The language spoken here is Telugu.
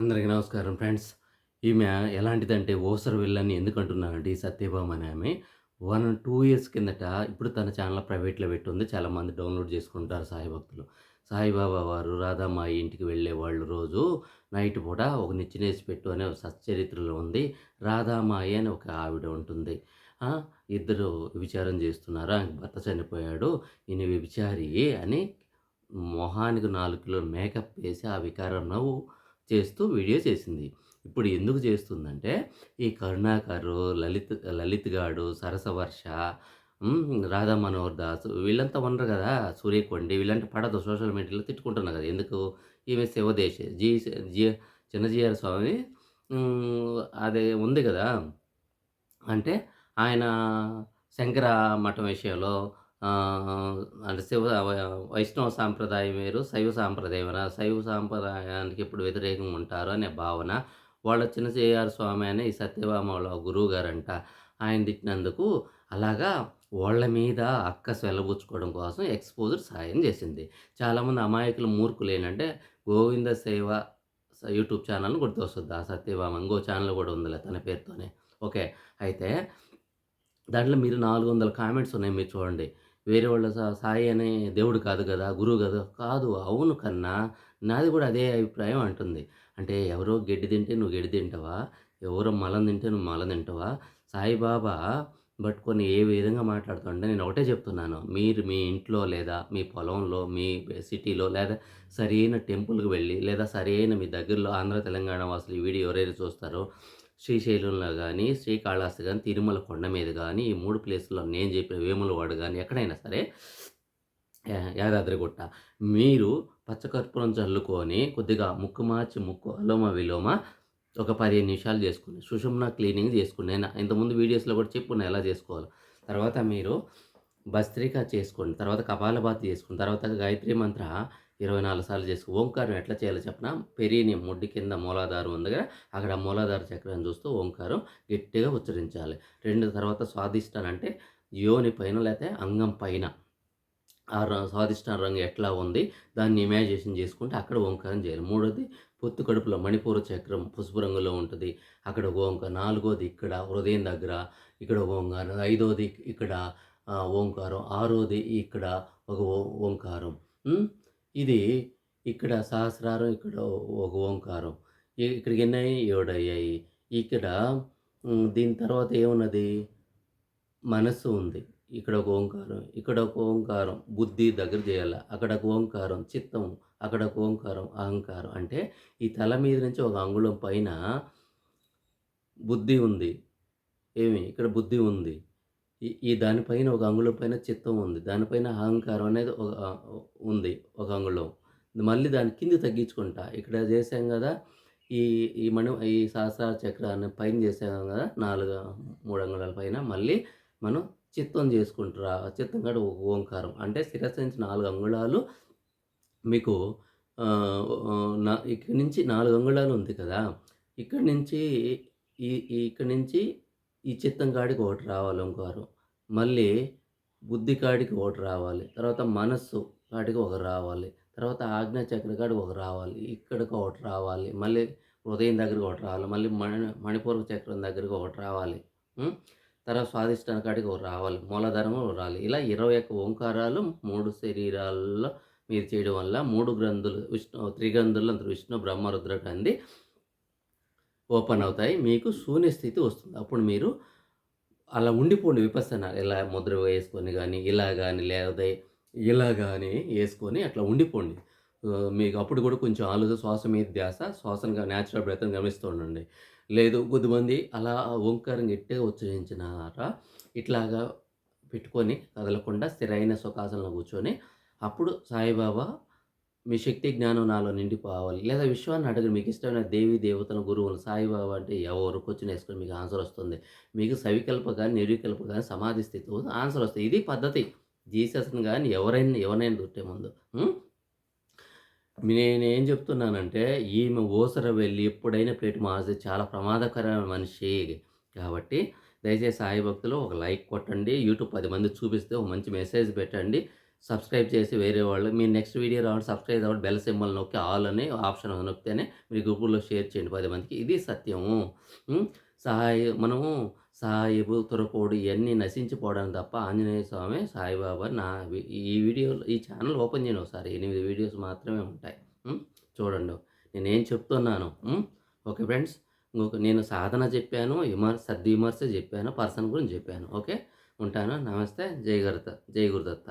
అందరికీ నమస్కారం ఫ్రెండ్స్. ఈమె ఎలాంటిదంటే ఓసర విల్లని ఎందుకంటున్నానంటే ఈ సత్యభామ అనే ఆమె 2 ఇయర్స్ కిందట ఇప్పుడు తన ఛానల్ ప్రైవేట్‌లో పెట్టుంది. చాలామంది డౌన్‌లోడ్ చేసుకుంటారు సాయి భక్తులు. సాయిబాబా వారు రాధామాయి ఇంటికి వెళ్ళేవాళ్ళు రోజు నైట్ పూట ఒక నిచ్చినేసి పెట్టు అనే ఒక సచ్చరిత్రలో ఉంది. రాధామాయి అని ఒక ఆవిడ ఉంటుంది. ఆ! ఇద్దరు వ్యభిచారం చేస్తున్నారు. ఆమెకు భర్త చనిపోయాడు. ఈయన వ్యభిచారి అని మొహానికి 4 కిలోల మేకప్ వేసి ఆ వికారం నవ్వు చేస్తూ వీడియో చేసింది. ఇప్పుడు ఎందుకు చేస్తుందంటే, ఈ కరుణాకరు, లలిత్ గాడు, సరసవర్ష, రాధా మనోహర్ దాస్ వీళ్ళంతా ఉన్నారు గదా! సూర్యకొండి వీళ్ళంటే పడదు సోషల్ మీడియాలో తిట్టుకుంటున్నా గదా! ఎందుకు? ఈమె శివదేశే జి చిన్నజీయర్ స్వామి అది ఉంది గదా! అంటే ఆయన శంకర మఠం విషయంలో అంటే వైష్ణవ సాంప్రదాయం వేరు, శైవ సాంప్రదాయం వేరు. శైవ సాంప్రదాయానికి ఎప్పుడు వ్యతిరేకంగా ఉంటారు అనే భావన. వాళ్ళ చిన్న చేయారు స్వామి అని ఈ సత్యభామ వాళ్ళ గురువుగారంట. ఆయన తిట్టినందుకు అలాగా వాళ్ళ మీద అక్కసు వెల్లబుచ్చుకోవడం కోసం ఎక్స్‌పోజ్డ్ సాయం చేసింది. చాలామంది అమాయకులు మూర్ఖులేంటంటే గోవింద సేవ యూట్యూబ్ ఛానల్‌ని గుర్తొస్తది. ఆ సత్యభామ ఇంకో ఛానల్ గూడా ఉందిలే తన పేరుతోనే. ఓకే. అయితే దాంట్లో మీరు 400 కామెంట్స్ ఉన్నాయి మీరు చూడండి. వేరే వాళ్ళ సాయి అనే దేవుడు కాదు గదా! గురువు గదా! కాదు. అవును కన్నా నాది గూడా అదే అభిప్రాయం అంటుంది. అంటే ఎవరో గెడ్డి తింటే నువ్వు గెడ్డి తింటావా? ఎవరో మలం తింటే నువ్వు మలం తింటావా? సాయిబాబా పట్టుకొని ఏ విధంగా మాట్లాడుతుంటే నేను ఒకటే చెప్తున్నాను. మీరు మీ ఇంట్లో లేదా మీ పొలంలో, మీ సిటీలో లేదా సరైన టెంపుల్‌కి వెళ్లి లేదా సరైన మీ దగ్గరలో ఆంధ్ర, తెలంగాణ వాసులు ఈ వీడియో ఎవరైతే చూస్తారో శ్రీశైలంలో గానీ, శ్రీకాళహస్తి గానీ, తిరుమల కొండ మీద గానీ, ఈ 3 ప్లేసుల్లో నేను చెప్పిన వేములవాడ గానీ, ఎక్కడైనా సరే యాదాద్రిగుట్ట. మీరు పచ్చకర్పూరం చల్లుకొని కొద్దిగా ముక్కు మార్చి ముక్కు అలోమ విలోమ ఒక 15 నిమిషాలు చేసుకోండి. సుషుమ్న క్లీనింగ్ చేసుకోండి. నేను ఇంతకుముందు వీడియోస్‌లో కూడా చెప్పున్నా ఎలా చేసుకోవాలో. తర్వాత మీరు భస్త్రిక చేసుకోండి. తర్వాత కపాలభాతి చేసుకోండి. తర్వాత గాయత్రి మంత్ర 24 సార్లు చేసుకో. ఓంకారం ఎట్లా చేయాలో చెప్పనా? పెరీనియం ముడ్డి కింద మూలాధారం ఉంది కదా! అక్కడ మూలాధార చక్రాన్ని చూస్తూ ఓంకారం గట్టిగా ఉచ్చరించాలి. తర్వాత స్వాదిష్టాన అంటే యోని పైన లేతే అంగం పైన స్వాదిష్టాన రంగు ఎట్లా ఉంది దాన్ని ఇమాజినేషన్ చేసుకుంటే అక్కడ ఓంకారం చేయాలి. మూడోది పొత్తు కడుపులో మణిపూర చక్రం పసుపు రంగులో ఉంటది. అక్కడ ఒక ఓంకారం. నాలుగోది ఇక్కడ హృదయం దగ్గర ఇక్కడ ఒక ఓంకారం. ఐదోది ఇక్కడ ఓంకారం. ఆరోది ఇక్కడ ఒక ఓంకారం. హ్మ్. ఇది ఇక్కడ సహస్రారం, ఇక్కడ ఒక ఓంకారం. ఇక్కడికి ఎన్నయ్యాయి? 7 అయ్యాయి. ఇక్కడ దీని తర్వాత ఏమున్నది? మనస్సు ఉంది. ఇక్కడ ఒక ఓంకారం, ఇక్కడ ఒక ఓంకారం, బుద్ధి దగ్గర చేయాల. అక్కడ ఒక ఓంకారం, చిత్తం, అక్కడ ఒక ఓంకారం, అహంకారం. అంటే ఈ తల మీద నుంచి ఒక అంగుళం పైన బుద్ధి ఉంది. ఇక్కడ బుద్ధి ఉంది. ఈ ఈ దానిపైన ఒక అంగుళం పైన చిత్తం ఉంది. దానిపైన అహంకారం అనేది ఉంది ఒక అంగుళం. మళ్ళీ దాన్ని కిందకి తగ్గించుకుంటా. ఇక్కడ చేసాం గదా! ఈ ఈ సహస్రార చక్రాన్ని పైన చేసాం గదా! 3 అంగుళాల పైన మళ్ళీ మనం చిత్తం చేసుకుంటూ చిత్తం కాడ ఒక ఓంకారం. అంటే శిరస్సు నుంచి 4 అంగుళాలు మీకు ఇక్కడి నుంచి 4 అంగుళాలు ఉంది కదా! ఇక్కడి నుంచి ఈ ఇక్కడి నుంచి ఈ చిత్తం కాడికి ఒకటి రావాలి ఓంకారం. మళ్ళీ బుద్ధి కాడికి ఒకటి రావాలి. తర్వాత మనస్సు కాడికి ఒకటి రావాలి. తర్వాత ఆజ్ఞా చక్ర కాడికి ఒకటి రావాలి. ఇక్కడికి ఒకటి రావాలి. మళ్ళీ హృదయం దగ్గరికి ఒకటి రావాలి. మళ్ళీ మణిపూరక చక్రం దగ్గరికి ఒకటి రావాలి. హ్మ్. తర్వాత స్వాదిష్టాన కాడికి ఒకటి రావాలి. మూలాధారం ఒకటి రావాలి. ఇలా 21 ఓంకారాలు 3 శరీరాల్లో మీరు చేయడం వల్ల 3 గ్రంథులు త్రిగ్రంథులు అంటారు. విష్ణు, బ్రహ్మ, రుద్ర గ్రంథి ఓపెన్ అవుతాయి. మీకు శూన్య స్థితి వస్తుంది. అప్పుడు మీరు అలా ఉండిపోండి విపස්සన. ఇలా ముద్ర వేసుకొని గానీ, ఇలా గానీ, లేకపోతే ఇలా గానీ యేసుకొని అట్లా ఉండిపోండి. మీకు అప్పుడు కూడా కొంచెం శ్వాస మీద ధ్యాస, శ్వాసను న్యాచురల్ బ్రీత్‌ని గమనిస్తూ ఉండండి. లేదు కొద్దిమంది అలా ఓంకారం గట్టిగా ఉచ్చరించినాక ఇట్లాగా పెట్టుకొని కదలకుండా స్థిరైన సుఖాసనంలో కూర్చొని అప్పుడు సాయిబాబా మీ శక్తి జ్ఞానం నాలో నిండిపోవాలి. లేదా విశ్వాన్ని అడగండి. మీకు ఇష్టమైన దేవీ దేవతలను, గురువులు సాయిబాబా అంటే ఎవరు? క్వెషన్ ఏసుకొని మీకు ఆన్సర్ వస్తుంది. మీకు సవికల్ప గాని, నిర్వికల్ప గాని సమాధి స్థితిలో ఆన్సర్ వస్తాయి. ఇది పద్ధతి. జీసస్‌ని గాని ఎవరినైనా దుట్టే ముందు. హ్మ్. నేనేం చెప్తున్నానంటే ఈమె ఊసర వెళ్ళి ఎప్పుడైనా ప్లేట్ మార్చేది చాలా ప్రమాదకరమైన మనిషి. కాబట్టి దయచేసి సాయి భక్తులు ఒక లైక్ కొట్టండి. యూట్యూబ్ 10 మందికి చూపిస్తే ఒక మంచి మెసేజ్ పెట్టండి. సబ్స్క్రైబ్ చేసి వేరే వాళ్ళు మీ నెక్స్ట్ వీడియో రావాలి సబ్స్క్రైబ్ అవ్వండి బెల్ సింబల్ నొక్కి ఆల్ అనే ఆప్షన్ నొక్కితేనే మీరు గ్రూపుల్లో షేర్ చేయండి 10 మందికి. ఇది సత్యము. హ్మ్. మనము సాయిబు, తురకోడు ఇయన్నీ నశించిపోవడానికి తప్ప ఆంజనేయ స్వామి, సాయిబాబా ఈ వీడియోలో ఈ ఛానెల్ ఓపెన్ చేయండి ఒకసారి 8 వీడియోస్ మాత్రమే ఉంటాయి. హ్మ్. చూడండి. నేనేం చెప్తున్నాను. Okay friends. నేను సాధన చెప్పాను, సద్విమర్శ చెప్పాను, పర్సన్ గురించి చెప్పాను. ఓకే. ఉంటాను. నమస్తే. జై గురుదత్త.